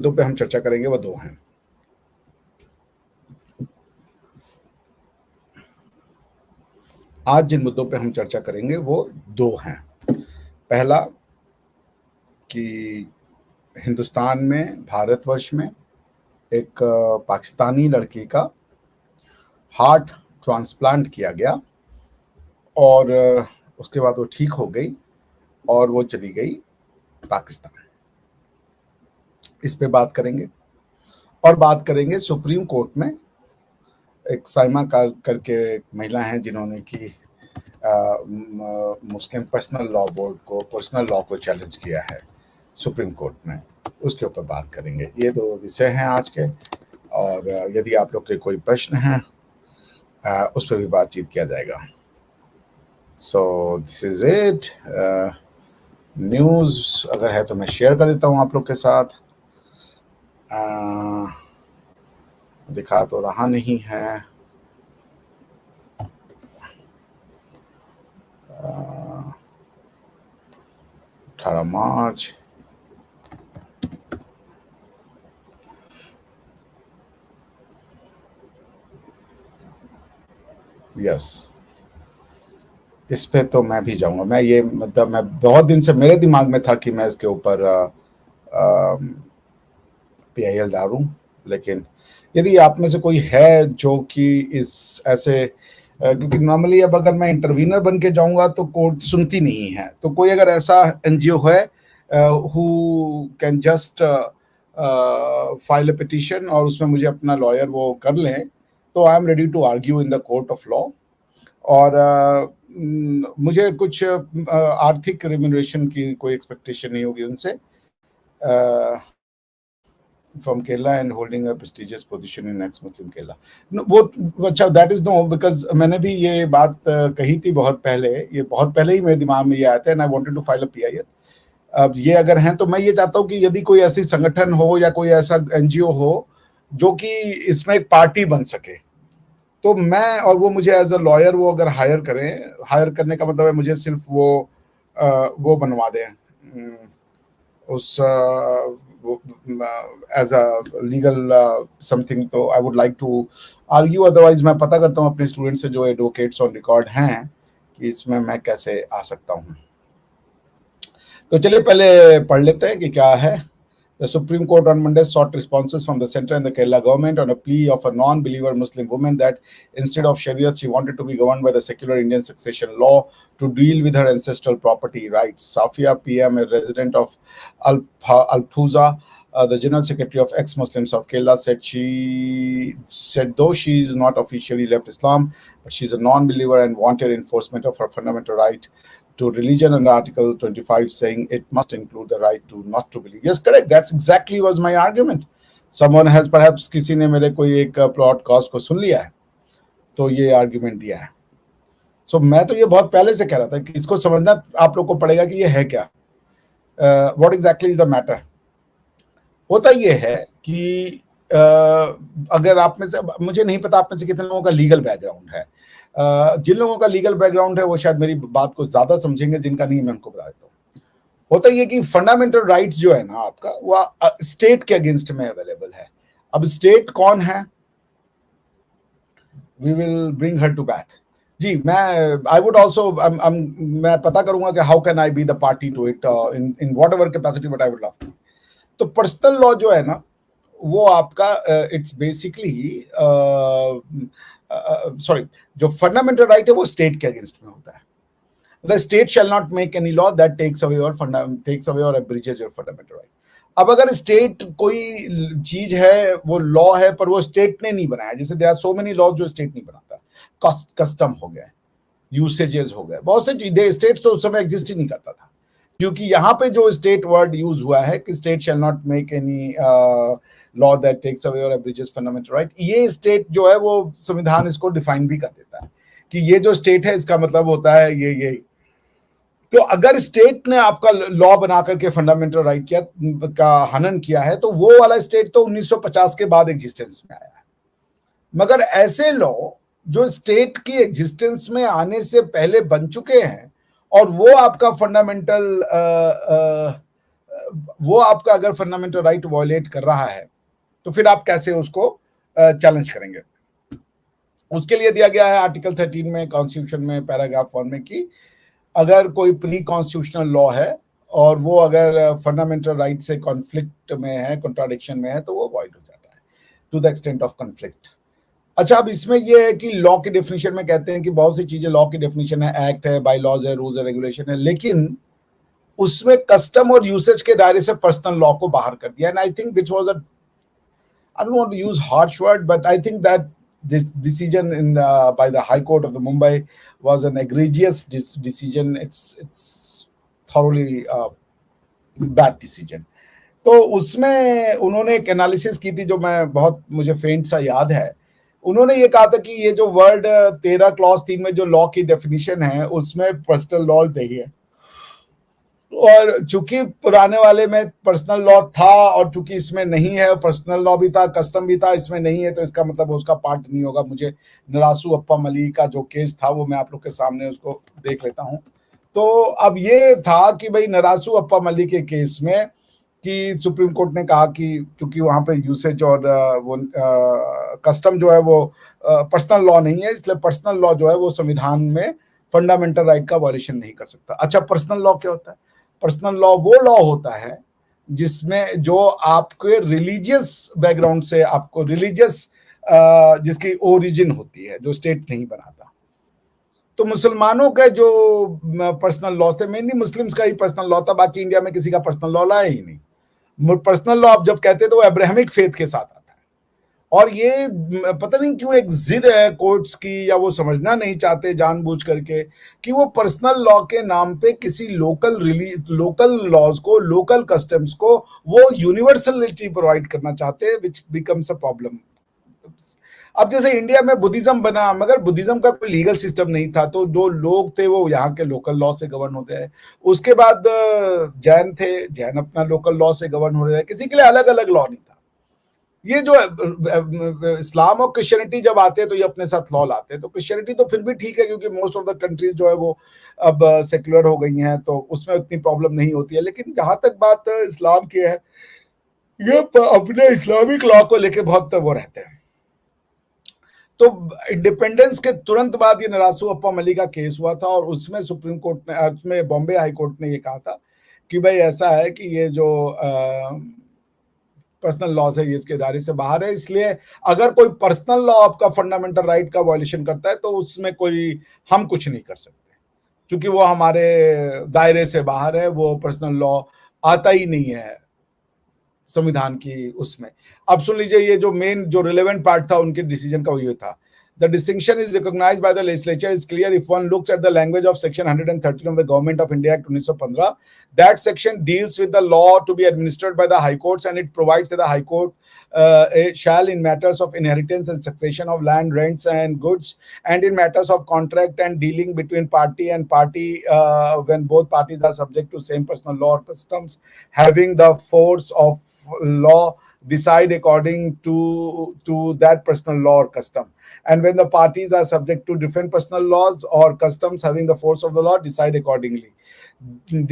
मुद्दों पे हम चर्चा करेंगे वो दो हैं। आज जिन मुद्दों पे हम चर्चा करेंगे वो दो हैं। पहला कि हिंदुस्तान में, भारतवर्ष में एक पाकिस्तानी लड़की का हार्ट ट्रांसप्लांट किया गया और उसके बाद वो ठीक हो गई और वो चली गई पाकिस्तान। इस पे बात करेंगे और बात करेंगे सुप्रीम कोर्ट में एक साइमा करके एक महिला हैं जिन्होंने कि मुस्लिम पर्सनल लॉ बोर्ड को, पर्सनल लॉ को चैलेंज किया है सुप्रीम कोर्ट में। उसके ऊपर बात करेंगे। ये दो विषय हैं आज के, और यदि आप लोग के कोई प्रश्न हैं उस पर भी बातचीत किया जाएगा। So this is it. News अगर है तो मैं शेयर कर देता हूँ आप लोग के साथ। दिखा तो रहा नहीं है। 18 मार्च, यस, इस पे तो मैं भी जाऊंगा। मैं ये मतलब मैं बहुत दिन से मेरे दिमाग में था कि मैं इसके ऊपर PIL डालूं, लेकिन यदि आप में से कोई है जो कि इस ऐसे क्योंकि नॉर्मली अब अगर मैं इंटरवीनर बन के जाऊंगा तो कोर्ट सुनती नहीं है, तो कोई अगर ऐसा NGO है who can just file a petition और उसमें मुझे अपना लॉयर वो कर लें, तो I am ready to argue in the court of law. और मुझे कुछ आर्थिक रिम्यूनरेशन की कोई एक्सपेक्टेशन नहीं होगी उनसे from Kerala and holding a prestigious position in ex-Muslim Kerala. No, वो अच्छा that is no, because मैंने भी ये बात कही थी बहुत पहले, ये बहुत पहले ही मेरे दिमाग में ये आया था and I wanted to file a PIL। अब ये अगर हैं तो मैं ये चाहता हूँ कि यदि कोई ऐसी संगठन हो या कोई ऐसा NGO हो जो कि इसमें एक पार्टी बन सके, तो मैं और वो मुझे एज अ लॉयर वो अगर हायर करें, हायर करने का मतलब है मुझे सिर्फ वो बनवा दें उस एज अ लीगल समथिंग। तो I would like to argue, otherwise मैं पता करता हूँ अपने स्टूडेंट से जो एडवोकेट्स ऑन रिकॉर्ड हैं कि इसमें मैं कैसे आ सकता हूँ। तो चलिए पहले पढ़ लेते हैं कि क्या है। The Supreme Court on Monday sought responses from the center and the Kerala government on a plea of a non-believer Muslim woman that instead of Shariat, she wanted to be governed by the secular Indian succession law to deal with her ancestral property rights. Safia PM, a resident of Alphuza, the General Secretary of ex-Muslims of Kerala, said though she is not officially left Islam, but she is a non-believer and wanted enforcement of her fundamental right to religion under Article 25, saying it must include the right to not to believe. Yes, correct. That's exactly was my argument. Someone has perhaps किसी ने मेरे कोई एक plot cost को सुन लिया है तो ये आर्ग्यूमेंट दिया है। सो मैं तो ये बहुत पहले से कह रहा था कि इसको समझना आप लोग को पड़ेगा कि ये है क्या, what exactly is the matter. होता ये है कि अगर आप में से, मुझे नहीं पता आप में से कितने लोगों का लीगल बैकग्राउंड है। जिन लोगों का लीगल बैकग्राउंड है वो शायद मेरी बात को ज्यादा समझेंगे, जिनका नहीं मैं उनको बता देता हूँ। होता ये कि फंडामेंटल राइट्स जो है ना आपका, वो स्टेट के अगेंस्ट में अवेलेबल है। अब स्टेट कौन है, we will bring her to back. जी, मैं आई वुड ऑल्सो मैं पता करूंगा कि how can I be the party to it in whatever capacity, but I would love to. तो पर्सनल लॉ जो है ना वो आपका इट्स बेसिकली सॉरी, जो फंडामेंटल राइट है वो स्टेट के अगेंस्ट में होता है। The state shall not make any law that takes away or abridges your fundamental right. अब अगर स्टेट कोई चीज है, वो लॉ है पर वो स्टेट ने नहीं बनाया, जैसे there are so many laws जो स्टेट नहीं बनाता, कस्टम हो गए, यूसेजेस हो गए, बहुत से चीजें स्टेट तो उस समय एग्जिस्ट ही नहीं करता था, क्योंकि यहाँ पे जो स्टेट वर्ड यूज हुआ है कि state shall not make any law that takes away और एब्रिजेस फंडामेंटल राइट, ये स्टेट जो है वो संविधान इसको डिफाइन भी कर देता है कि ये जो स्टेट है इसका मतलब होता है ये। तो अगर स्टेट ने आपका लॉ बना करके फंडामेंटल राइट का हनन किया है तो वो वाला स्टेट तो 1950 के बाद एग्जिस्टेंस में आया है। मगर ऐसे लॉ जो स्टेट की एग्जिस्टेंस में आने से पहले बन चुके हैं और वो आपका फंडामेंटल वो आपका अगर फंडामेंटल राइट वायलेट कर रहा है तो फिर आप कैसे उसको चैलेंज करेंगे? उसके लिए दिया गया है आर्टिकल 13 में कॉन्स्टिट्यूशन में पैराग्राफ 1 में कि अगर कोई प्री कॉन्स्टिट्यूशनल लॉ है और वो अगर फंडामेंटल राइट से कॉन्फ्लिक्ट में है, कॉन्ट्राडिक्शन में है, तो वो वॉइड हो जाता है to the extent of conflict. अच्छा, अब इसमें ये है कि लॉ की डेफिनेशन में कहते हैं कि बहुत सी चीजें लॉ की डेफिनेशन है, एक्ट है, बाई लॉज है, रूल्स है, रेगुलेशन है, लेकिन उसमें कस्टम और यूसेज के दायरे से पर्सनल लॉ को बाहर कर दिया। And I think this was a, I don't want to use harsh word, but I think that this decision in by the High Court of the Mumbai was an egregious decision. It's thoroughly bad decision. तो उसमें उन्होंने एक analysis की थी जो मैं बहुत मुझे फेंट सा याद है। उन्होंने ये कहा था कि ये जो वर्ड 13 क्लॉज 3 में जो लॉ की डेफिनेशन है उसमें पर्सनल लॉ नहीं है, और चूंकि पुराने वाले में पर्सनल लॉ था और चूंकि इसमें नहीं है, पर्सनल लॉ भी था, कस्टम भी था, इसमें नहीं है, तो इसका मतलब उसका पार्ट नहीं होगा। मुझे नरासू अप्पा मली का जो केस था वो मैं आप लोग के सामने उसको देख लेता हूं। तो अब ये था कि भाई नरासू अप्पा मली के केस में कि सुप्रीम कोर्ट ने कहा कि चूंकि वहां पे यूसेज और वो कस्टम जो है वो पर्सनल लॉ नहीं है, इसलिए पर्सनल लॉ जो है वो संविधान में फंडामेंटल राइट का वायलेशन नहीं कर सकता। अच्छा, पर्सनल लॉ क्या होता है? पर्सनल लॉ वो लॉ होता है जिसमें जो आपके रिलीजियस बैकग्राउंड से, आपको रिलीजियस जिसकी ओरिजिन होती है, जो स्टेट नहीं बनाता। तो मुसलमानों का जो पर्सनल लॉ थे, मेनली मुस्लिम्स का ही पर्सनल लॉ था, बाकी इंडिया में किसी का पर्सनल लॉ लाया ही नहीं। पर्सनल लॉ आप जब कहते हैं तो वो अब्राहमिक फेथ के साथ आता है, और ये पता नहीं क्यों एक जिद है कोर्ट्स की, या वो समझना नहीं चाहते जानबूझ करके कि वो पर्सनल लॉ के नाम पे किसी लोकल लॉज को, लोकल कस्टम्स को वो यूनिवर्सलिटी प्रोवाइड करना चाहते हैं, विच बिकम्स अ प्रॉब्लम। अब जैसे इंडिया में बुद्धिज्म बना, मगर बुद्धिज्म का कोई लीगल सिस्टम नहीं था, तो जो लोग थे वो यहाँ के लोकल लॉ से गवर्न होते हैं। उसके बाद जैन थे, जैन अपना लोकल लॉ से गवर्न हो रहे हैं, किसी के लिए अलग अलग लॉ नहीं था। ये जो इस्लाम और क्रिश्चियनिटी जब आते हैं तो ये अपने साथ लॉ लाते हैं। तो क्रिश्चियनिटी तो फिर भी ठीक है क्योंकि मोस्ट ऑफ द कंट्रीज जो है वो अब सेक्युलर हो गई हैं, तो उसमें उतनी प्रॉब्लम नहीं होती है। लेकिन जहां तक बात इस्लाम की है, ये अपने इस्लामिक लॉ को लेके बहुत वो रहते हैं। तो इंडिपेंडेंस के तुरंत बाद ये नरासू अप्पा मली का केस हुआ था, और उसमें सुप्रीम कोर्ट ने, उसमें बॉम्बे हाई कोर्ट ने ये कहा था कि भाई ऐसा है कि ये जो पर्सनल लॉ है ये इसके दायरे से बाहर है, इसलिए अगर कोई पर्सनल लॉ आपका फंडामेंटल राइट का वायलेशन करता है तो उसमें कोई हम कुछ नहीं कर सकते, क्योंकि वो हमारे दायरे से बाहर है, वो पर्सनल लॉ आता ही नहीं है संविधान की उसमें। अब सुन लीजिए, ये जो मेन जो रिलेवेंट पार्ट था उनके डिसीजन का ये था, the distinction is recognized by the legislature is clear if one looks at the language of section 113 of the Government of India Act 1915. That section deals with the law to be administered by the high courts, and it provides that the high court shall in matters of inheritance and succession of land, rents and goods, and in matters of contract and dealing between party and party, when both parties are subject to same personal law or customs having the force of law, decide according to that personal law or custom, and when the parties are subject to different personal laws or customs having the force of the law, decide accordingly.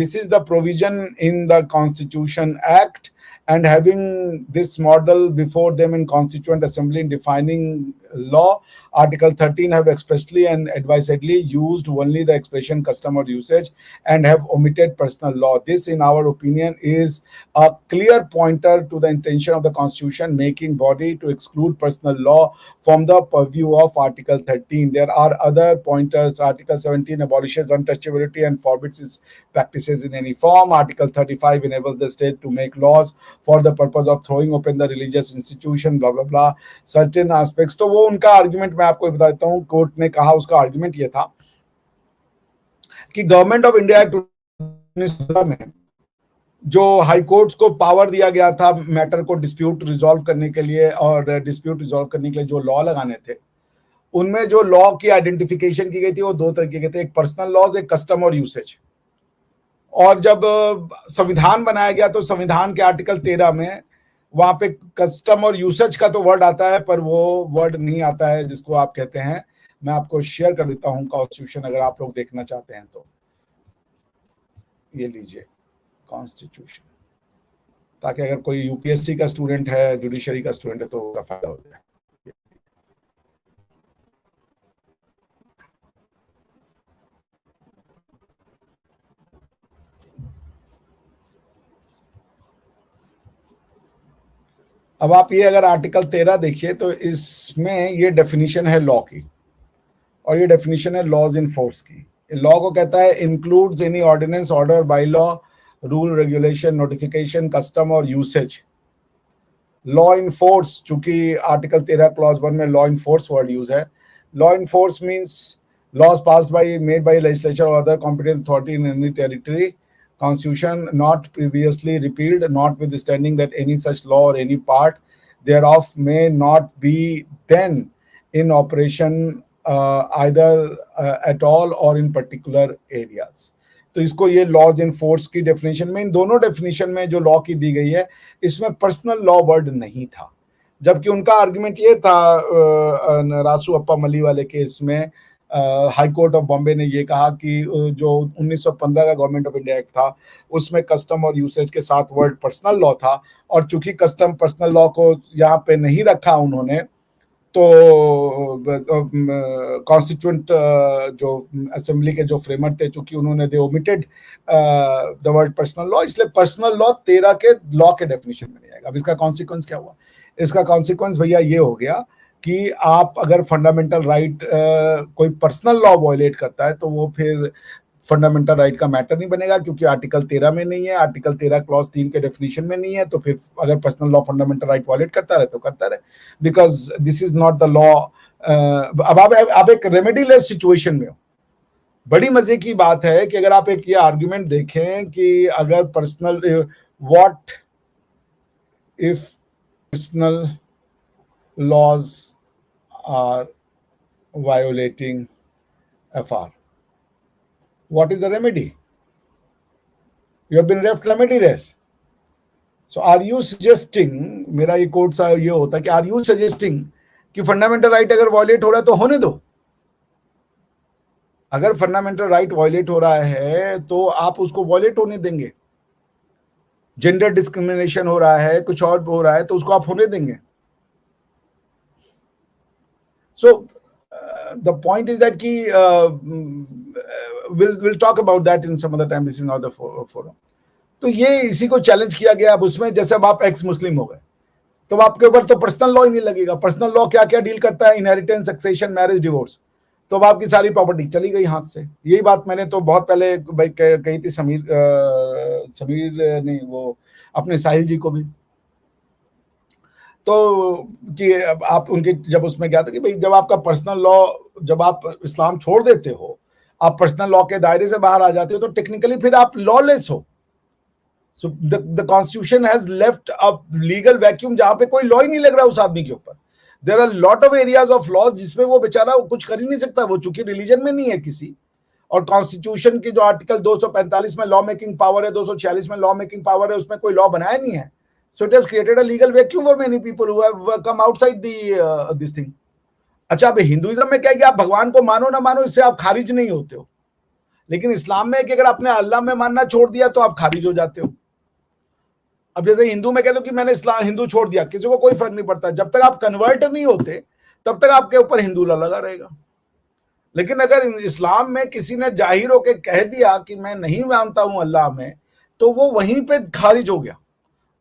This is the provision in the Constitution Act, and having this model before them in Constituent Assembly in defining law, Article 13 have expressly and advisedly used only the expression custom or usage and have omitted personal law. This, in our opinion, is a clear pointer to the intention of the Constitution making body to exclude personal law from the purview of Article 13. There are other pointers. Article 17 abolishes untouchability and forbids its practices in any form. Article 35 enables the state to make laws for the purpose of throwing open the religious institution, blah blah blah, certain aspects. तो वो उनका argument मैं आपको बता देता हूँ। Court ने कहा, उसका आर्ग्यूमेंट ये था कि गवर्नमेंट ऑफ इंडिया एक्ट 1915 में जो हाई कोर्ट्स को पावर दिया गया था मैटर को डिस्प्यूट रिजॉल्व करने के लिए, और डिस्प्यूट रिजॉल्व करने के लिए जो लॉ लगाने थे, उनमें जो लॉ की आइडेंटिफिकेशन की गई थी वो दो तरीके के थे, एक पर्सनल लॉज, एक कस्टम और यूसेज। और जब संविधान बनाया गया तो संविधान के आर्टिकल 13 में वहां पे कस्टम और यूसेज का तो वर्ड आता है, पर वो वर्ड नहीं आता है जिसको आप कहते हैं, मैं आपको शेयर कर देता हूं कॉन्स्टिट्यूशन, अगर आप लोग देखना चाहते हैं तो ये लीजिए कॉन्स्टिट्यूशन। ताकि अगर कोई यूपीएससी का स्टूडेंट है, जुडिशरी का स्टूडेंट है, तो उसका फायदा हो जाए। अब आप ये अगर आर्टिकल 13 देखिए तो इसमें ये डेफिनेशन है लॉ की, और ये डेफिनेशन है लॉज इन फोर्स की। लॉ को कहता है includes any ordinance, order, by law, rule, regulation, notification, custom और यूसेज। लॉ इन फोर्स, चूंकि आर्टिकल 13 क्लॉज 1 में law in force word use है। Law in force means laws passed by made by legislature or other competent authority in any territory, constitution not previously repealed, notwithstanding that any such law or any part thereof may not be then in operation either at all or in particular areas. तो इसको ये laws in force की definition में, इन दोनों definition में जो law की दी गई है, इसमें पर्सनल लॉ वर्ड नहीं था। जबकि उनका आर्गुमेंट ये था रासू अप्पा मली वाले केस में, हाई कोर्ट ऑफ बॉम्बे ने ये कहा कि जो 1915 का गवर्नमेंट ऑफ इंडिया एक्ट था उसमें कस्टम और यूसेज के साथ वर्ड पर्सनल लॉ था, और चूंकि कस्टम पर्सनल लॉ को यहाँ पे नहीं रखा उन्होंने, तो कॉन्स्टिट्यूएंट जो असेंबली के जो फ्रेमर थे, चूंकि उन्होंने they omitted the word personal law, इसलिए पर्सनल लॉ 13 के लॉ के डेफिनेशन में नहीं आएगा। अब इसका कॉन्सिक्वेंस क्या हुआ? इसका कॉन्सिक्वेंस भैया ये हो गया कि आप अगर फंडामेंटल राइट कोई पर्सनल लॉ वायलेट करता है तो वो फिर फंडामेंटल राइट का मैटर नहीं बनेगा, क्योंकि आर्टिकल 13 में नहीं है, आर्टिकल 13 क्लॉज 3 के डेफिनेशन में नहीं है। तो फिर अगर personal law fundamental right violate करता रहे तो करता रहे, because this is not the law. अब आप एक रेमेडीलेस सिचुएशन में हो। बड़ी मजे की बात है कि अगर आप एक ये आर्ग्यूमेंट देखें कि अगर personal what if personal laws are violating FR, what is the remedy? You have been left remedyless. So are you suggesting, मेरा ये कोट सा ये होता है कि are you suggesting कि फंडामेंटल राइट अगर वायलेट हो रहा है तो होने दो? अगर फंडामेंटल राइट वायलेट हो रहा है तो आप उसको वायलेट होने देंगे? जेंडर डिस्क्रिमिनेशन हो रहा है, कुछ और हो रहा है, तो उसको आप होने देंगे? So the point is that ki we'll talk about that in some other time. This is not the forum. तो ये इसी को चैलेंज किया गया। अब उसमें जैसे अब आप एक्स मुस्लिम हो गए तो आपके ऊपर तो पर्सनल लॉ ही नहीं लगेगा। पर्सनल लॉ क्या क्या डील करता है? Inheritance, succession, marriage, divorce. तो अब आपकी सारी प्रॉपर्टी चली गई हाथ से। यही बात मैंने तो बहुत पहले भाई कही थी समीर नहीं, वो अपने साहिल जी को भी। तो कि आप उनके जब उसमें गया था कि भाई जब आपका पर्सनल लॉ, जब आप इस्लाम छोड़ देते हो, आप पर्सनल लॉ के दायरे से बाहर आ जाते हो, तो टेक्निकली फिर आप लॉलेस हो। So the constitution has left a legal vacuum जहां पे कोई लॉ ही नहीं लग रहा उस आदमी के ऊपर। There are lot of areas of laws जिसमें वो बेचारा कुछ कर ही नहीं सकता, वो चूंकि रिलीजन में नहीं है किसी। और कॉन्स्टिट्यूशन की जो आर्टिकल 245 में लॉ मेकिंग पावर है, 246 में लॉ मेकिंग पावर है, उसमें कोई लॉ बनाया नहीं है। So it has created a legal vacuum for many people who have come outside this thing. अच्छा, अब हिंदुइज्म में क्या है कि आप भगवान को मानो ना मानो, इससे आप खारिज नहीं होते हो। लेकिन इस्लाम में कि अगर आपने अल्लाह में मानना छोड़ दिया तो आप खारिज हो जाते हो। अब जैसे हिंदू में कह दो कि मैंने इस्लाम हिंदू छोड़ दिया, किसी को कोई फर्क नहीं पड़ता। जब तक आप कन्वर्ट नहीं होते तब तक आपके ऊपर हिंदू लगा रहेगा। लेकिन अगर इस्लाम में किसी ने जाहिर होकर कह दिया कि मैं नहीं मानता हूं अल्लाह में, तो वो वहीं पे खारिज हो गया,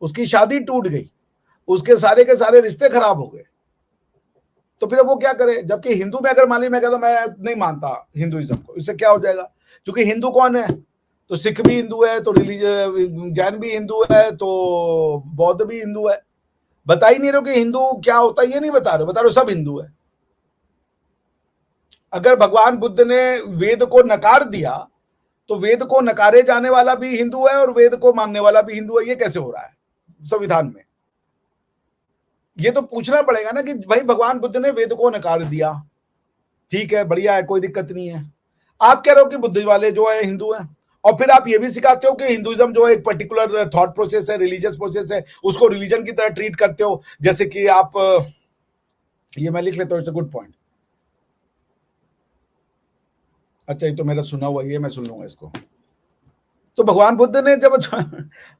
उसकी शादी टूट गई, उसके सारे के सारे रिश्ते खराब हो गए। तो फिर वो क्या करे? जबकि हिंदू में अगर मान ली मैं कहता मैं नहीं मानता हिंदुइज्म को, इससे क्या हो जाएगा? क्योंकि हिंदू कौन है? तो सिख भी हिंदू है, तो जैन भी हिंदू है, तो बौद्ध भी हिंदू है। बता ही नहीं रहे कि हिंदू क्या होता है, ये नहीं बता रहे, बता रहे सब हिंदू है। अगर भगवान बुद्ध ने वेद को नकार दिया तो वेद को नकारे जाने वाला भी हिंदू है और वेद को मानने वाला भी हिंदू है। ये कैसे हो रहा है संविधान में? ये तो पूछना पड़ेगा ना कि भाई भगवान बुद्ध ने वेद को नकार दिया, ठीक है, बढ़िया है, कोई दिक्कत नहीं है। आप कह रहे हो कि बुद्ध वाले जो है हिंदू है, और फिर आप ये भी सिखाते हो कि हिंदुइज्म जो है एक पर्टिकुलर थॉट प्रोसेस है, रिलीजियस प्रोसेस है, उसको रिलीजन की तरह ट्रीट करते हो। जैसे कि आप ये मैं लिख लेता हूं, इट्स अ गुड पॉइंट। अच्छा, ये तो मेरा सुना हुआ ही है, मैं सुन लूंगा इसको। तो भगवान बुद्ध ने जब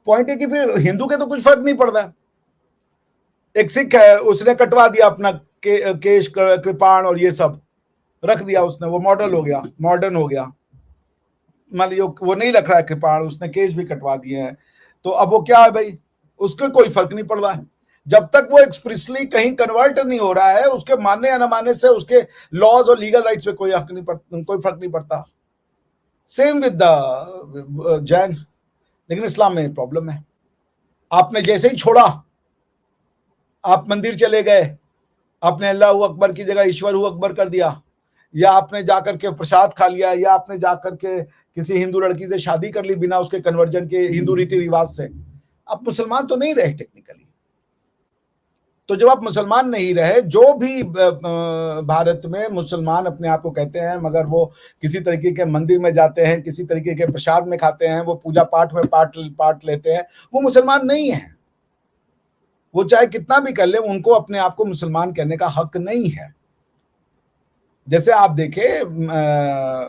पॉइंट है कि फिर हिंदू के तो कुछ फर्क नहीं पड़ता। एक सिख है, उसने कटवा दिया अपना केश, कृपाण और ये सब रख दिया उसने, वो मॉडल हो गया, मॉडर्न हो गया। मान लीजिए वो नहीं रख रहा है कृपाण, उसने केश भी कटवा दिए हैं, तो अब वो क्या है भाई, उसके कोई फर्क नहीं पड़ रहा है। जब तक वो एक्सप्रेसली कहीं कन्वर्ट नहीं हो रहा है, उसके मानने या न मानने से उसके लॉज और लीगल राइट्स पे कोई हक नहीं पड़ता, कोई फर्क नहीं पड़ता। Same with the Jain. लेकिन इस्लाम में प्रॉब्लम है, आपने जैसे ही छोड़ा, आप मंदिर चले गए, आपने अल्लाह अकबर की जगह ईश्वर अकबर कर दिया, या आपने जाकर के प्रसाद खा लिया, या आपने जाकर के किसी हिंदू लड़की से शादी कर ली बिना उसके कन्वर्जन के, हिंदू रीति रिवाज से, आप मुसलमान तो नहीं रहे टेक्निकली। तो जब आप मुसलमान नहीं रहे, जो भी भारत में मुसलमान अपने आप को कहते हैं, मगर वो किसी तरीके के मंदिर में जाते हैं, किसी तरीके के प्रसाद में खाते हैं, वो पूजा पाठ में पाठ लेते हैं, वो मुसलमान नहीं है। वो चाहे कितना भी कर ले, उनको अपने आप को मुसलमान कहने का हक नहीं है। जैसे आप देखें,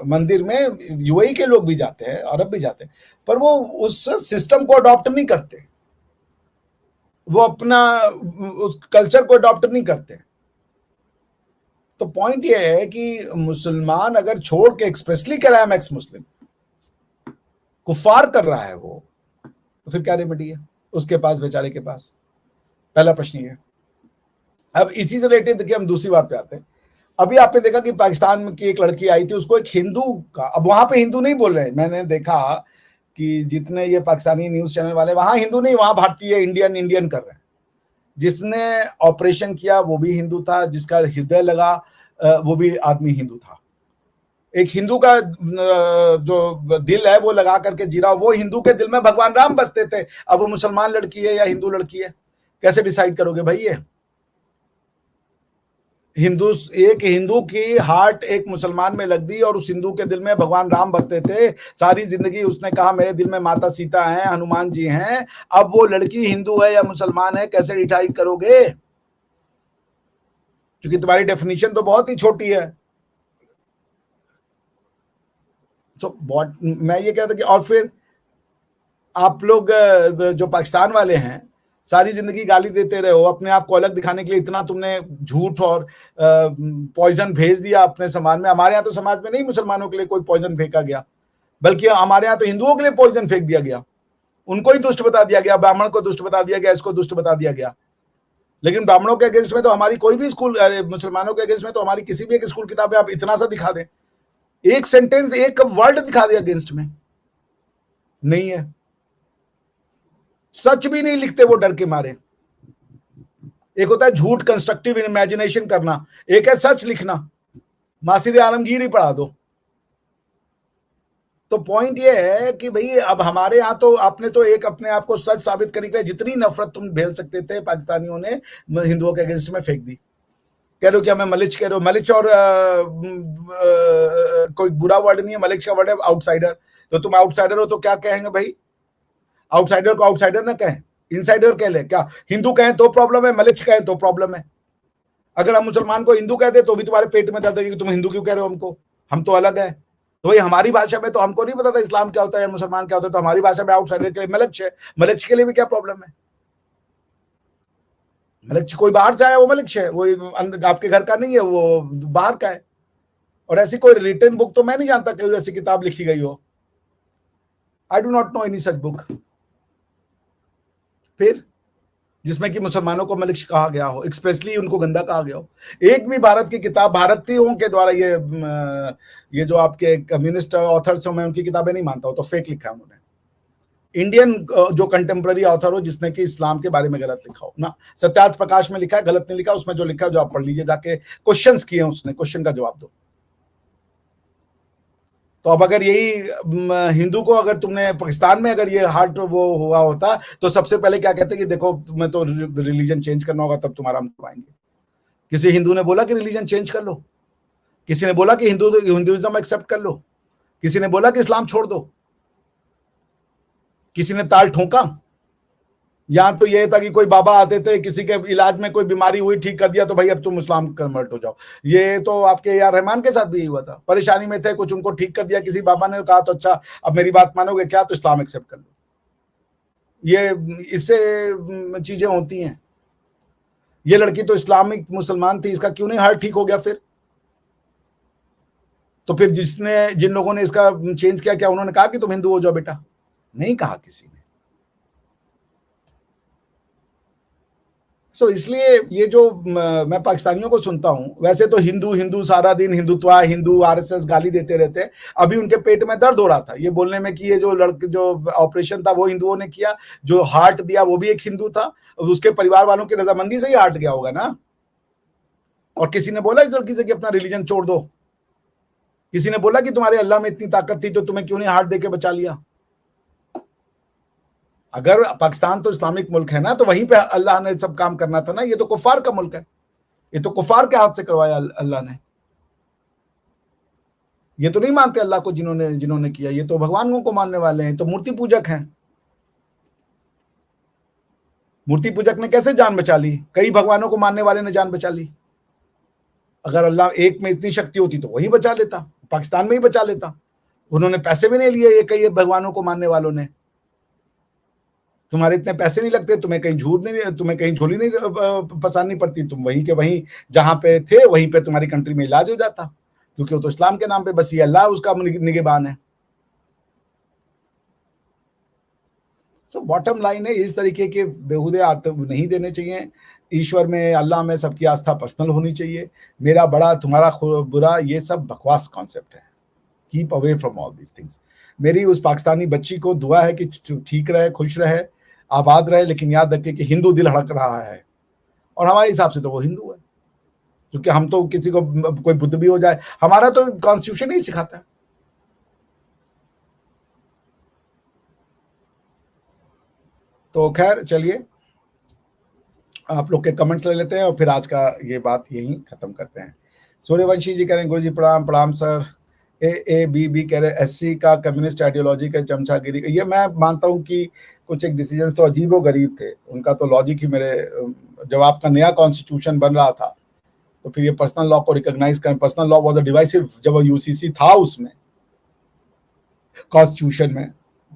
मंदिर में यूएई के लोग भी जाते हैं, अरब भी जाते हैं, पर वो उस सिस्टम को अडॉप्ट नहीं करते, वो अपना उस कल्चर को अडॉप्ट नहीं करते। तो पॉइंट ये है कि मुसलमान अगर छोड़ के एक्सप्रेसली कह रहा है मैं एक्स मुस्लिम, कुफार कर रहा है वो, तो फिर क्या रेमेडी है उसके पास, बेचारे के पास? पहला प्रश्न ये। अब इसी से रिलेटेड देखिए, हम दूसरी बात पे आते हैं। अभी आपने देखा कि पाकिस्तान की एक लड़की आई थी, उसको एक हिंदू का, अब वहां पे हिंदू नहीं बोल रहे हैं, मैंने देखा कि जितने ये पाकिस्तानी न्यूज चैनल वाले, वहां हिंदू नहीं, वहां भारतीय इंडियन कर रहे हैं। जिसने ऑपरेशन किया वो भी हिंदू था, जिसका हृदय लगा वो भी आदमी हिंदू था। एक हिंदू का जो दिल है वो लगा करके जी रहा, वो हिंदू के दिल में भगवान राम बसते थे। अब वो मुसलमान लड़की है या हिंदू लड़की है, कैसे डिसाइड करोगे भाई? ये एक हिंदू की हार्ट एक मुसलमान में लग दी, और उस हिंदू के दिल में भगवान राम बसते थे सारी जिंदगी। उसने कहा मेरे दिल में माता सीता हैं, हनुमान जी हैं। अब वो लड़की हिंदू है या मुसलमान है, कैसे डिसाइड करोगे? क्योंकि तुम्हारी डेफिनेशन तो बहुत ही छोटी है। तो मैं ये कहता कि, और फिर आप लोग जो पाकिस्तान वाले हैं, सारी जिंदगी गाली देते रहे हो, अपने आप को अलग दिखाने के लिए इतना तुमने झूठ और पॉइजन भेज दिया अपने समाज में। हमारे यहाँ तो समाज में नहीं मुसलमानों के लिए कोई पॉइजन फेंका गया, बल्कि हमारे यहाँ तो हिंदुओं के लिए पॉइजन फेंक दिया गया, उनको ही दुष्ट बता दिया गया, ब्राह्मण को दुष्ट बता दिया गया, इसको दुष्ट बता दिया गया। लेकिन ब्राह्मणों के अगेंस्ट में तो हमारी कोई भी स्कूल, मुसलमानों के अगेंस्ट में तो हमारी किसी भी एक स्कूल किताब आप इतना सा दिखा दें, एक सेंटेंस, एक वर्ड दिखा दे अगेंस्ट में, नहीं है। सच भी नहीं लिखते वो डर के मारे। एक होता है झूठ कंस्ट्रक्टिव इमेजिनेशन करना, एक है सच लिखना, मासिर आलमगीर ही पढ़ा दो। तो पॉइंट ये है कि भाई अब हमारे यहाँ तो आपने तो एक अपने आप को सच साबित करने के लिए जितनी नफरत तुम झेल सकते थे, पाकिस्तानियों ने हिंदुओं के अगेंस्ट में फेंक दी। कह रहे हो क्या मैं मलिच कह रहे हो? मलिच और कोई बुरा वर्ड नहीं है, मलिच का वर्ड है आउटसाइडर। तो तुम आउटसाइडर हो तो क्या कहेंगे भाई? आउटसाइडर को आउटसाइडर ना कहें, इनसाइडर कह ले। क्या हिंदू कहें तो प्रॉब्लम है, मलिच कहें तो प्रॉब्लम है? अगर हम मुसलमान को हिंदू कहते तो भी तुम्हारे पेट में दर्द है कि तुम हिंदू क्यों कह रहे हो हमको, हम तो अलग है। तो भाई हमारी भाषा में तो हमको नहीं पता था इस्लाम क्या होता है या मुसलमान क्या होता है, तो हमारी भाषा में आउटसाइडर के लिए मलिच है, मलिच के लिए भी क्या प्रॉब्लम है? मलिच कोई बाहर से आया वो मलिच है, वो आपके घर का नहीं है, वो बाहर का है। और ऐसी कोई रिटन बुक तो मैं नहीं जानता कोई ऐसी किताब लिखी गई हो। I do not know any such book फिर जिसमें कि मुसलमानों को मलिक कहा गया हो, एक्सप्रेसली उनको गंदा कहा गया हो। एक भी भारत की किताब, भारतीयों के द्वारा ये जो आपके कम्युनिस्ट ऑथर्स हो, मैं उनकी किताबें नहीं मानता हूं, तो फेक लिखा है उन्होंने। इंडियन जो कंटेम्प्रेरी ऑथर हो जिसने कि इस्लाम के बारे में गलत लिखा हो ना, सत्यार्थ प्रकाश में लिखा है, गलत नहीं लिखा, उसमें जो लिखा है जो आप पढ़ लीजिए जाके, क्वेश्चंस किए हैं उसने, क्वेश्चन का जवाब दो। तो अब अगर यही हिंदू को अगर तुमने पाकिस्तान में अगर ये हार्ट वो हुआ होता, तो सबसे पहले क्या कहते कि देखो तुम्हें तो रिलीजन चेंज करना होगा, तब तुम्हारा हम करवाएंगे। किसी हिंदू ने बोला कि रिलीजन चेंज कर लो? किसी ने बोला कि हिंदुइज्म एक्सेप्ट कर लो? किसी ने बोला कि इस्लाम छोड़ दो? किसी ने ताल ठोका? यहाँ तो ये था कि कोई बाबा आते थे, किसी के इलाज में कोई बीमारी हुई, ठीक कर दिया, तो भाई अब तुम इस्लाम कन्वर्ट हो जाओ। ये तो आपके यार रहमान के साथ भी हुआ था, परेशानी में थे, कुछ उनको ठीक कर दिया किसी बाबा ने, कहा तो अच्छा अब मेरी बात मानोगे क्या, तो इस्लाम एक्सेप्ट कर लो। ये इससे चीजें होती हैं। ये लड़की तो इस्लामिक मुसलमान थी, इसका क्यों नहीं हार्ट ठीक हो गया फिर? तो फिर जिन लोगों ने इसका चेंज किया, क्या उन्होंने कहा कि तुम हिंदू हो जाओ बेटा? नहीं कहा किसी ने। इसलिए ये जो मैं पाकिस्तानियों को सुनता हूं, वैसे तो हिंदू हिंदू सारा दिन हिंदुत्व, हिंदू आरएसएस गाली देते रहते हैं। अभी उनके पेट में दर्द हो रहा था ये बोलने में कि ये जो ऑपरेशन था वो हिंदुओं ने किया, जो हार्ट दिया वो भी एक हिंदू था, उसके परिवार वालों की रजामंदी से ही हार्ट गया होगा ना। और किसी ने बोला इस लड़की से कि अपना रिलीजन छोड़ दो? किसी ने बोला कि तुम्हारे अल्लाह में इतनी ताकत थी तो तुम्हें क्यों नहीं हार्ट देके बचा लिया? अगर पाकिस्तान तो इस्लामिक मुल्क है ना, तो वहीं पे अल्लाह ने सब काम करना था ना। ये तो कुफार का मुल्क है, ये तो कुफार के हाथ से करवाया अल्लाह ने। ये तो नहीं मानते अल्लाह को जिन्होंने जिन्होंने किया, ये तो भगवानों को मानने वाले हैं, तो मूर्ति पूजक हैं। मूर्ति पूजक ने कैसे जान बचा ली? कई भगवानों को मानने वाले ने जान बचा ली। अगर अल्लाह एक में इतनी शक्ति होती तो वही बचा लेता, पाकिस्तान में ही बचा लेता। उन्होंने पैसे भी नहीं लिए ये कई भगवानों को मानने वालों ने। तुम्हारे इतने पैसे नहीं लगते, तुम्हें कहीं तुम्हें कहीं झोली नहीं फंसानी पड़ती, तुम वहीं के वहीं जहां पे थे वहीं पे तुम्हारी कंट्री में इलाज हो जाता, क्योंकि वो तो इस्लाम के नाम पे बस ये अल्लाह उसका निगहबान है। बॉटम लाइन है, इस तरीके के बेहुदे नहीं देने चाहिए। ईश्वर में, अल्लाह में सबकी आस्था पर्सनल होनी चाहिए। मेरा बड़ा तुम्हारा बुरा, ये सब बकवास कॉन्सेप्ट है। Keep away from all these things. मेरी उस पाकिस्तानी बच्ची को दुआ है कि ठीक रहे, खुश रहे, आबाद रहे, लेकिन याद रखिए कि हिंदू दिल हड़क रहा है, और हमारे हिसाब से तो वो हिंदू है, क्योंकि हम तो किसी को कोई बुद्ध भी हो जाए, हमारा तो कॉन्स्टिट्यूशन ही सिखाता है। तो खैर चलिए, आप लोग के कमेंट्स ले लेते हैं और फिर आज का ये बात यहीं खत्म करते हैं। सूर्यवंशी जी कह रहे हैं गुरु जी प्रणाम। प्रणाम सर। बी कह रहे एससी का कम्युनिस्ट आइडियोलॉजी का चमचागिरी। ये मैं मानता हूं कि कुछ एक डिसीजंस तो अजीबो गरीब थे, उनका तो लॉजिक ही मेरे, जब आपका नया कॉन्स्टिट्यूशन बन रहा था तो फिर ये पर्सनल लॉ को रिकॉग्नाइज करें। Personal law was a divisive, जब यूसीसी था उसमें कॉन्स्टिट्यूशन में,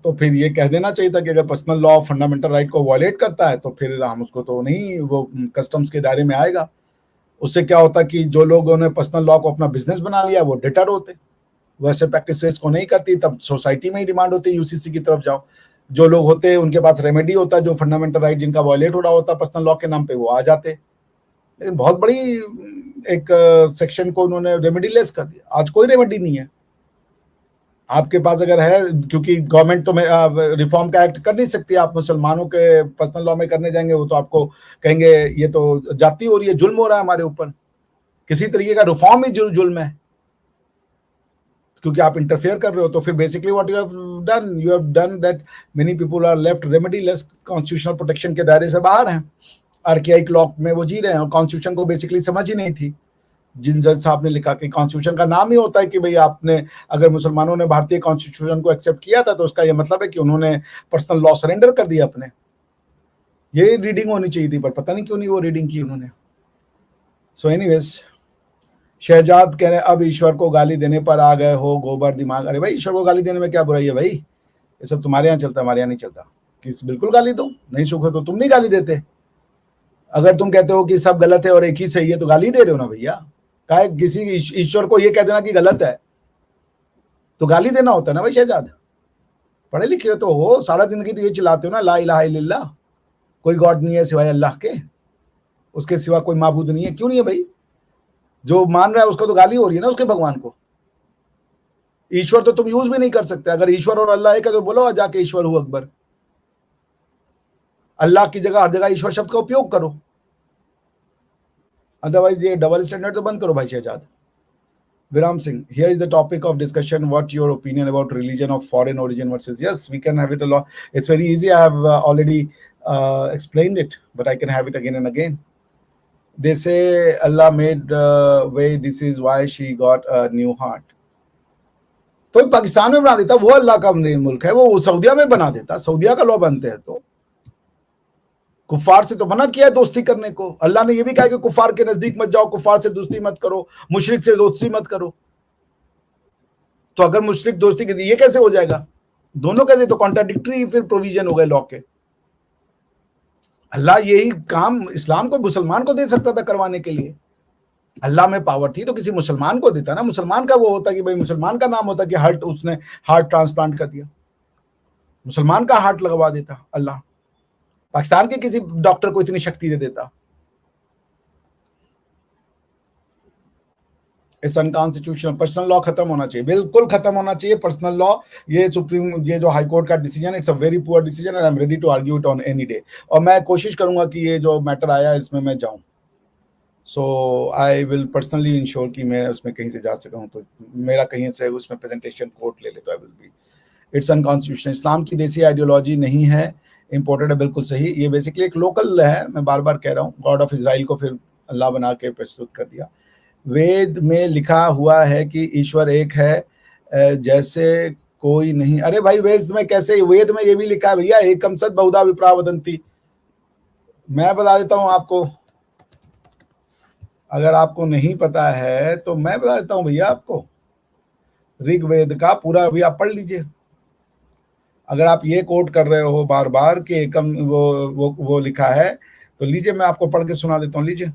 तो फिर ये कह देना चाहिए था कि अगर पर्सनल लॉ फंडामेंटल राइट को वायलेट करता है तो फिर हम उसको तो नहीं, वो कस्टम्स के दायरे में आएगा। उससे क्या होता कि जो लोगों ने पर्सनल लॉ को अपना बिजनेस बना लिया वो डिटर होते, वैसे प्रैक्टिसेस को नहीं करती, तब सोसाइटी में ही डिमांड होती है यूसीसी की तरफ जाओ। जो लोग होते हैं उनके पास रेमेडी होता है, जो फंडामेंटल राइट जिनका वायलेट हो रहा होता है पर्सनल लॉ के नाम पे, वो आ जाते। लेकिन बहुत बड़ी एक सेक्शन को उन्होंने रेमेडी लेस कर दिया। आज कोई रेमेडी नहीं है आपके पास अगर है, क्योंकि गवर्नमेंट तो रिफॉर्म का एक्ट कर नहीं सकती। आप मुसलमानों के पर्सनल लॉ में करने जाएंगे, वो तो आपको कहेंगे ये तो जाति हो रही है, जुल्म हो रहा है हमारे ऊपर। किसी तरीके का रिफॉर्म ही जुल्म है, क्योंकि आप इंटरफेयर कर रहे हो। तो फिर basically what you have done that many people are left remediless, constitutional protection के दायरे से बाहर हैं, आर्कियाइक लॉ में वो जी रहे हैं, और कॉन्स्टिट्यूशन को बेसिकली समझ ही नहीं थी। जिन जज साहब ने लिखा कि कॉन्स्टिट्यूशन का नाम ही होता है कि भाई आपने, अगर मुसलमानों ने भारतीय कॉन्स्टिट्यूशन को एक्सेप्ट किया था तो उसका ये मतलब है कि उन्होंने पर्सनल लॉ सरेंडर कर दिया अपने। ये रीडिंग होनी चाहिए थी, पर पता नहीं क्यों नहीं वो रीडिंग की उन्होंने। सो एनीवेज, शहजाद कह रहे हैं अब ईश्वर को गाली देने पर आ गए हो गोबर दिमाग। अरे भाई, ईश्वर को गाली देने में क्या बुराई है भाई? ये सब तुम्हारे यहाँ चलता है, हमारे यहाँ नहीं चलता। किस बिल्कुल गाली दो, नहीं सुख है तो तुम नहीं गाली देते। अगर तुम कहते हो कि सब गलत है और एक ही सही है तो गाली दे रहे हो ना भैया। काहे किसी ईश्वर को ये कह देना कि गलत है तो गाली देना होता है ना भाई। शहजाद पढ़े लिखे तो हो, सारा जिंदगी तो ये चिल्लाते हो ना, ला इलाहा इल्लल्लाह, कोई गॉड नहीं है सिवाय अल्लाह के, उसके सिवा कोई माबूद नहीं है। क्यों नहीं है भाई? जो मान रहा है उसको तो गाली हो रही है ना, उसके भगवान को। ईश्वर तो तुम यूज भी नहीं कर सकते। अगर ईश्वर और अल्लाह एक है तो बोलो जाके ईश्वर हूं अकबर। अल्लाह की जगह हर जगह ईश्वर शब्द का उपयोग करो, अदरवाइज ये डबल स्टैंडर्ड तो बंद करो भाई Shahzad. Viram Singh, here is the topic of discussion. What your opinion about religion of foreign origin versus? Yes, we can have it a lot. It's very easy. I have already explained it, but I can have it again and again. They say Allah made way. This is why she got a new heart. तो पाकिस्तान में बना देता, वो अल्लाह का मुल्क है, वो सऊदिया में बना देता, सऊदिया का लॉ बनते हैं तो कुफार से तो मना किया है दोस्ती करने को। अल्लाह ने यह भी कहा कि कुफार के नजदीक मत जाओ, कुफार से दोस्ती मत करो, मुशरिक से दोस्ती मत करो। तो अगर मुशरिक दोस्ती की ये कैसे हो जाएगा? दोनों कैसे? तो कॉन्ट्राडिक्टरी फिर प्रोविजन हो गए लॉ के। अल्लाह यही काम इस्लाम को मुसलमान को दे सकता था करवाने के लिए। अल्लाह में पावर थी तो किसी मुसलमान को देता ना। मुसलमान का वो होता कि भाई मुसलमान का नाम होता कि हार्ट, उसने हार्ट ट्रांसप्लांट कर दिया, मुसलमान का हार्ट लगवा देता अल्लाह। पाकिस्तान के किसी डॉक्टर को इतनी शक्ति दे देता। It's unconstitutional. पर्सनल लॉ खत्म होना चाहिए, बिल्कुल खत्म होना चाहिए पर्सनल लॉ। ये सुप्रीम, ये जो हाई कोर्ट का decision, it's a very poor decision and I am ready to argue it on any day. और मैं कोशिश करूंगा कि ये जो मैटर आया इसमें मैं जाऊं। सो आई विल पर्सनली इंश्योर कि मैं उसमें कहीं से जा सका हूं, तो मेरा कहीं से उसमें प्रेजेंटेशन कोर्ट ले ले तो I will be. It's unconstitutional. Islam की देसी आइडियोलॉजी नहीं है, इम्पोर्टेड है, बिल्कुल सही। ये बेसिकली एक लोकल है, मैं बार बार कह रहा हूँ। गॉड ऑफ इजराइल को फिर अल्लाह बना के प्रस्तुत कर दिया। वेद में लिखा हुआ है कि ईश्वर एक है, जैसे कोई नहीं। अरे भाई वेद में कैसे? वेद में ये भी लिखा है भैया, एकम सद बहुधा विप्रा वदंती। मैं बता देता हूं आपको, अगर आपको नहीं पता है तो मैं बता देता हूं भैया आपको। ऋग्वेद का पूरा अभी आप पढ़ लीजिए। अगर आप ये कोट कर रहे हो बार बार कि एकम वो लिखा है, तो लीजिए मैं आपको पढ़ के सुना देता हूँ, लीजिए।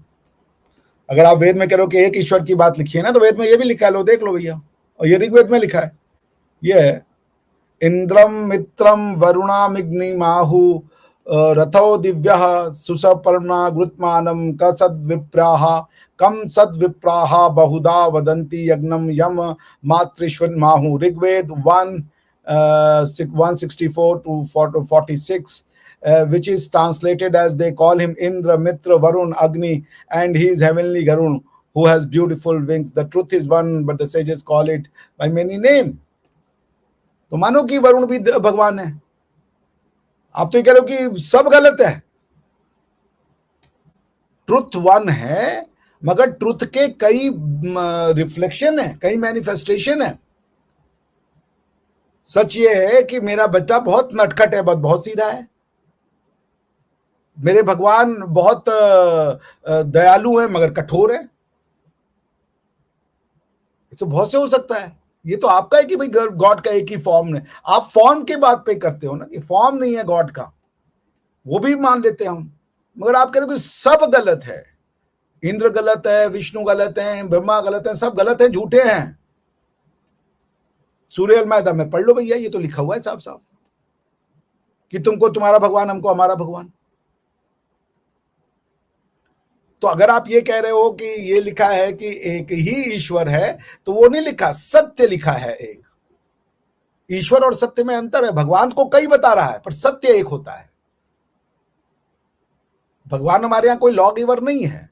अगर आप वेद में कह रहे हो कि एक ईश्वर की बात लिखी है ना, तो वेद में ये भी लिखा है, लो देख लो भैया। और ये ऋग्वेद में लिखा है, ये है इंद्रम मित्रम वरुणामिग्निमाहु रथो दिव्य सुसपर्णा गुरुत्मानम कसद्विप्राह कम सद्विप्राह बहुधा वदंती यज्ञम यम मातृश्वन माहु। Rigveda 164 to 46, which is translated as they call him Indra, Mitra, Varun, Agni, and he is heavenly Garun who has beautiful wings. The truth is one, but the sages call it by many names. तो मानो कि वरुण भी भगवान है। आप तो ये कह रहे हो कि सब गलत है। ट्रुथ वन है, मगर ट्रुथ के कई रिफ्लेक्शन है, कई मैनिफेस्टेशन है। सच ये है कि मेरा बच्चा बहुत नटखट है, बहुत सीधा है। मेरे भगवान बहुत दयालु है मगर कठोर है। तो बहुत से हो सकता है। ये तो आपका है कि भाई गॉड का एक ही फॉर्म है। आप फॉर्म की बात पे करते हो ना कि फॉर्म नहीं है गॉड का, वो भी मान लेते हैं हम। मगर आप कह रहे हो कि सब गलत है, इंद्र गलत है, विष्णु गलत है, ब्रह्मा गलत है, सब गलत है, झूठे हैं। सूर्य अल मैदा में पढ़ लो भैया, ये तो लिखा हुआ है साफ साफ कि तुमको तुम्हारा भगवान, हमको हमारा भगवान। तो अगर आप ये कह रहे हो कि ये लिखा है कि एक ही ईश्वर है, तो वो नहीं लिखा, सत्य लिखा है एक। ईश्वर और सत्य में अंतर है। भगवान को कई बता रहा है पर सत्य एक होता है। भगवान हमारे यहां कोई लॉ गिवर नहीं है,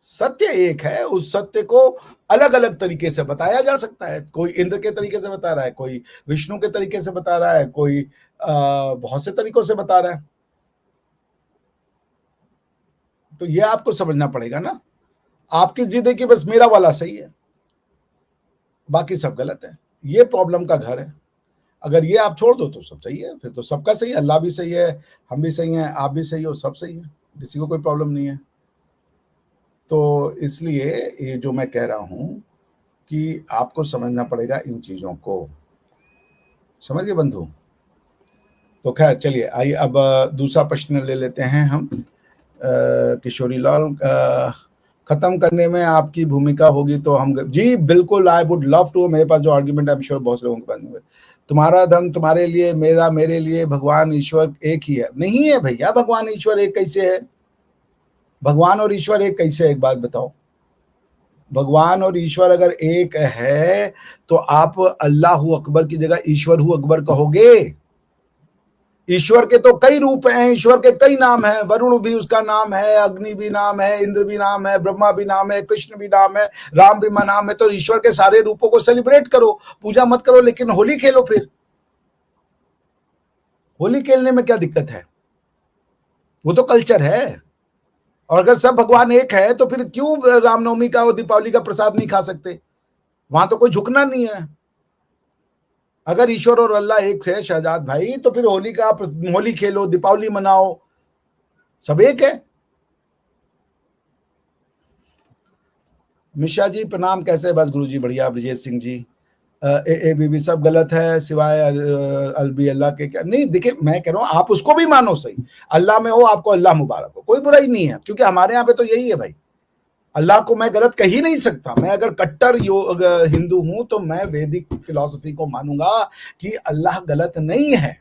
सत्य एक है। उस सत्य को अलग अलग तरीके से बताया जा सकता है। कोई इंद्र के तरीके से बता रहा है, कोई विष्णु के तरीके से बता रहा है, कोई बहुत से तरीकों से बता रहा है। तो ये आपको समझना पड़ेगा ना। आपकी जिद है कि बस मेरा वाला सही है, बाकी सब गलत है। ये प्रॉब्लम का घर है। अगर ये आप छोड़ दो तो सब सही है, फिर तो सबका सही है। अल्लाह भी सही है, हम भी सही हैं, आप भी सही हो, सब सही है, किसी को कोई प्रॉब्लम नहीं है। तो इसलिए ये जो मैं कह रहा हूं कि आपको समझना पड़ेगा इन चीजों को। समझ गए बंधु? तो खैर चलिए, आइए अब दूसरा प्रश्न ले लेते हैं हम। किशोरी लाल, खत्म करने में आपकी भूमिका होगी तो हम जी बिल्कुल, आई वुड लव टू। मेरे पास जो आर्ग्यूमेंट आई एम श्योर बहुत लोगों के पास में, तुम्हारा धर्म तुम्हारे लिए, मेरा मेरे लिए, भगवान ईश्वर एक ही है। नहीं है भैया, भगवान ईश्वर एक कैसे है? भगवान और ईश्वर एक कैसे है? एक बात बताओ। भगवान और ईश्वर अगर एक है तो आप अल्लाह अकबर की जगह ईश्वर अकबर कहोगे? ईश्वर के तो कई रूप हैं, ईश्वर के कई नाम हैं। वरुण भी उसका नाम है, अग्नि भी नाम है, इंद्र भी नाम है, ब्रह्मा भी नाम है, कृष्ण भी नाम है, राम भी नाम है। तो ईश्वर के सारे रूपों को सेलिब्रेट करो, पूजा मत करो, लेकिन होली खेलो। फिर होली खेलने में क्या दिक्कत है? वो तो कल्चर है। और अगर सब भगवान एक है तो फिर क्यों रामनवमी का और दीपावली का प्रसाद नहीं खा सकते? वहां तो कोई झुकना नहीं है। अगर ईश्वर और अल्लाह एक है शहजाद भाई, तो फिर होली का होली खेलो, दीपावली मनाओ, सब एक है। मिश्रा जी प्रणाम, कैसे? बस गुरु जी बढ़िया। ब्रजेश सिंह जी, ए बीबी सब गलत है सिवाय अलबी अल्लाह के। क्या नहीं, देखिए मैं कह रहा हूँ आप उसको भी मानो सही, अल्लाह में हो, आपको अल्लाह मुबारक हो, कोई बुराई नहीं है, क्योंकि हमारे यहाँ पे तो यही है भाई। अल्लाह को मैं गलत कह ही नहीं सकता। मैं अगर कट्टर हिंदू हूं तो मैं वैदिक फिलॉसफी को मानूंगा कि अल्लाह गलत नहीं है।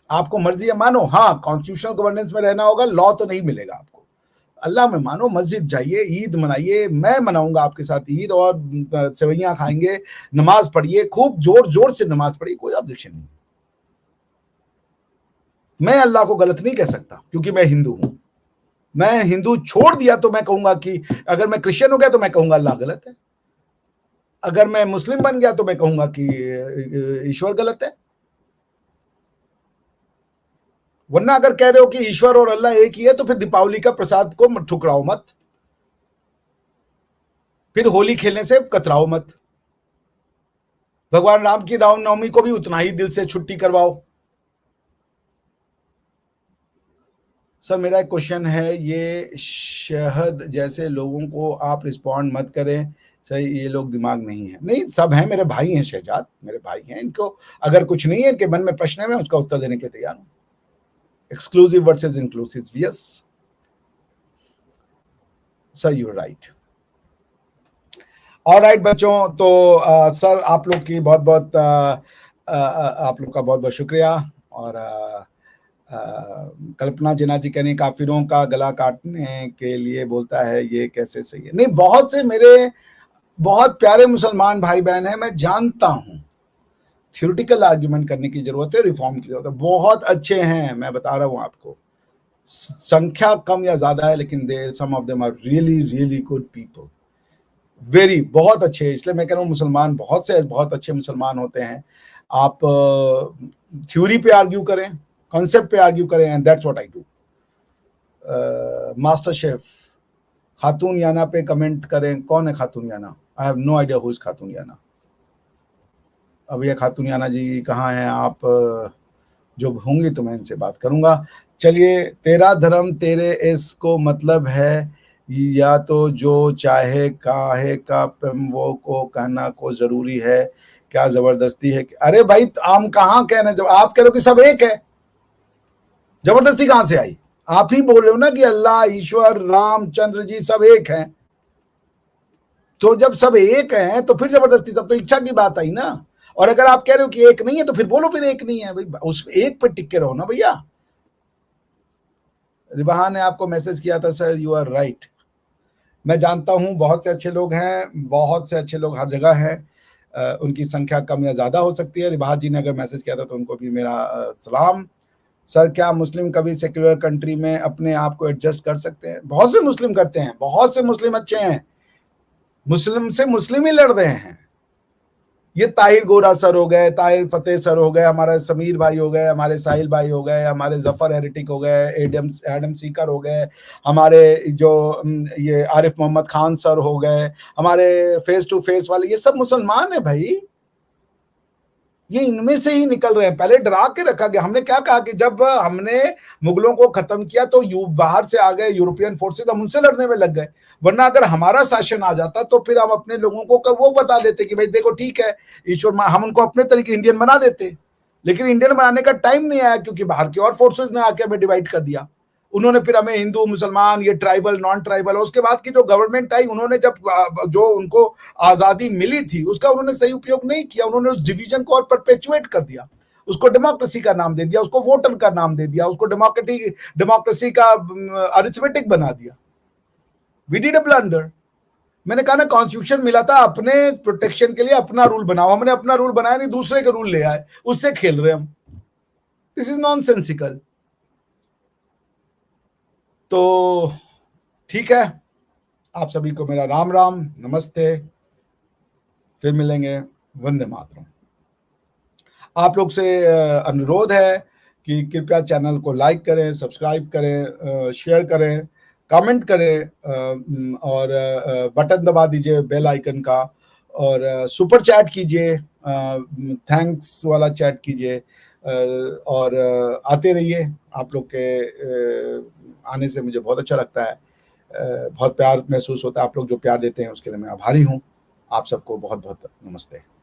आपको मर्जी है मानो, हाँ कॉन्स्टिट्यूशनल गवर्नेंस में रहना होगा, लॉ तो नहीं मिलेगा आपको। अल्लाह में मानो, मस्जिद जाइए, ईद मनाइए, मैं मनाऊंगा आपके साथ ईद, और सेवैयां खाएंगे, नमाज पढ़िए, खूब जोर जोर से नमाज पढ़िए, कोई ऑब्जेक्शन नहीं। मैं अल्लाह को गलत नहीं कह सकता क्योंकि मैं हिंदू हूं। मैं हिंदू छोड़ दिया तो मैं कहूंगा कि, अगर मैं क्रिश्चियन हो गया तो मैं कहूंगा अल्लाह गलत है, अगर मैं मुस्लिम बन गया तो मैं कहूंगा कि ईश्वर गलत है। वरना अगर कह रहे हो कि ईश्वर और अल्लाह एक ही है तो फिर दीपावली का प्रसाद को ठुकराओ मत, फिर होली खेलने से कतराओ मत, भगवान राम की रामनवमी को भी उतना ही दिल से छुट्टी करवाओ। सर मेरा एक क्वेश्चन है, ये शहद जैसे लोगों को आप रिस्पॉन्ड मत करें, सही ये लोग दिमाग नहीं है। नहीं, सब हैं, मेरे भाई हैं शहजाद, मेरे भाई हैं, इनको अगर कुछ नहीं है, इनके मन में प्रश्न है, मैं उसका उत्तर देने के लिए तैयार हूं। Exclusive versus inclusive, yes sir, you right. Alright बच्चों, तो सर आप लोग की बहुत बहुत आप लोग का बहुत बहुत शुक्रिया। और कल्पना जिन्ना जी कहने, काफिरों का गला काटने के लिए बोलता है, ये कैसे सही है? नहीं, बहुत से मेरे बहुत प्यारे मुसलमान भाई बहन हैं, मैं जानता हूं, थ्योरेटिकल आर्ग्यूमेंट करने की जरूरत है, रिफॉर्म की जरूरत है, बहुत अच्छे हैं, मैं बता रहा हूं आपको, संख्या कम या ज्यादा है, लेकिन they some of them are really really good people, very बहुत अच्छे। इसलिए मैं कह रहा हूँ मुसलमान बहुत से बहुत अच्छे मुसलमान होते हैं। आप थ्योरी पे आर्ग्यू करें, कॉन्सेप्ट पे आर्ग्यू करें, and that's what I do. Master chef Khatoon Yana पे कमेंट करें, कौन है Khatoon Yana? I have no idea who is Khatoon Yana. अब ये खातून याना जी कहाँ हैं आप? जो होंगी तो मैं इनसे बात करूंगा। चलिए, तेरा धर्म तेरे इसको मतलब है, या तो जो चाहे काहे का वो को कहना को जरूरी है, क्या जबरदस्ती है? अरे भाई हम कहाँ कहने, जब आप कह रहे हो कि सब एक है, जबरदस्ती कहां से आई? आप ही बोल रहे हो ना कि अल्लाह, ईश्वर, रामचंद्र जी सब एक हैं, तो जब सब एक हैं तो फिर जबरदस्ती, तब तो इच्छा की बात आई ना। और अगर आप कह रहे हो कि एक नहीं है तो फिर बोलो फिर एक नहीं है भाई, उस एक पे टिक के रहो ना भैया। रिबाहा ने आपको मैसेज किया था, सर यू आर राइट। मैं जानता हूं बहुत से अच्छे लोग हैं, बहुत से अच्छे लोग हर जगह हैं, उनकी संख्या कम या ज्यादा हो सकती है। रिबाहा जी ने अगर मैसेज किया था तो उनको भी मेरा सलाम। सर क्या मुस्लिम कभी सेक्युलर कंट्री में अपने आप को एडजस्ट कर सकते हैं? बहुत से मुस्लिम करते हैं, बहुत से मुस्लिम अच्छे हैं, मुस्लिम से मुस्लिम ही लड़ रहे हैं। ये ताहिर गोरा सर हो गए, ताहिर फतेह सर हो गए, हमारे समीर भाई हो गए, हमारे साहिल भाई हो गए, हमारे जफर हेरिटिक हो गए, एडम सीकर हो गए, हमारे जो ये आरिफ मोहम्मद खान सर हो गए, हमारे फेस टू फेस वाले, ये सब मुसलमान है भाई, ये इनमें से ही निकल रहे हैं। पहले डरा के रखा गया। हमने क्या कहा कि जब हमने मुगलों को खत्म किया तो बाहर से आ गए यूरोपियन फोर्सेस, हम उनसे लड़ने में लग गए, वरना अगर हमारा शासन आ जाता तो फिर हम अपने लोगों को वो बता देते कि भाई देखो ठीक है ईश्वर, हम उनको अपने तरीके इंडियन बना देते। लेकिन इंडियन बनाने का टाइम नहीं आया, क्योंकि बाहर की और फोर्सेज ने आके हमें डिवाइड कर दिया। उन्होंने फिर हमें हिंदू मुसलमान, ये ट्राइबल नॉन ट्राइबल, और उसके बाद की जो गवर्नमेंट आई, उन्होंने जब जो उनको आजादी मिली थी उसका उन्होंने सही उपयोग नहीं किया, उन्होंने उस डिवीजन को और परपेचुएट कर दिया, उसको डेमोक्रेसी का नाम दे दिया, उसको वोटर का नाम दे दिया, उसको डेमोक्रेसी का अरिथमेटिक बना दिया। We did a blunder. मैंने कहा ना, कॉन्स्टिट्यूशन मिला था अपने प्रोटेक्शन के लिए, अपना रूल बनाओ। हमने अपना रूल बनाया नहीं, दूसरे के रूल ले आए, उससे खेल रहे हम। This is nonsensical. तो ठीक है, आप सभी को मेरा राम राम, नमस्ते, फिर मिलेंगे, वंदे मातरम। आप लोग से अनुरोध है कि कृपया चैनल को लाइक करें, सब्सक्राइब करें, शेयर करें, कमेंट करें, और बटन दबा दीजिए बेल आइकन का, और सुपर चैट कीजिए, थैंक्स वाला चैट कीजिए और आते रहिए। आप लोग के आने से मुझे बहुत अच्छा लगता है। बहुत प्यार महसूस होता है, आप लोग जो प्यार देते हैं उसके लिए मैं आभारी हूँ। आप सबको बहुत-बहुत नमस्ते।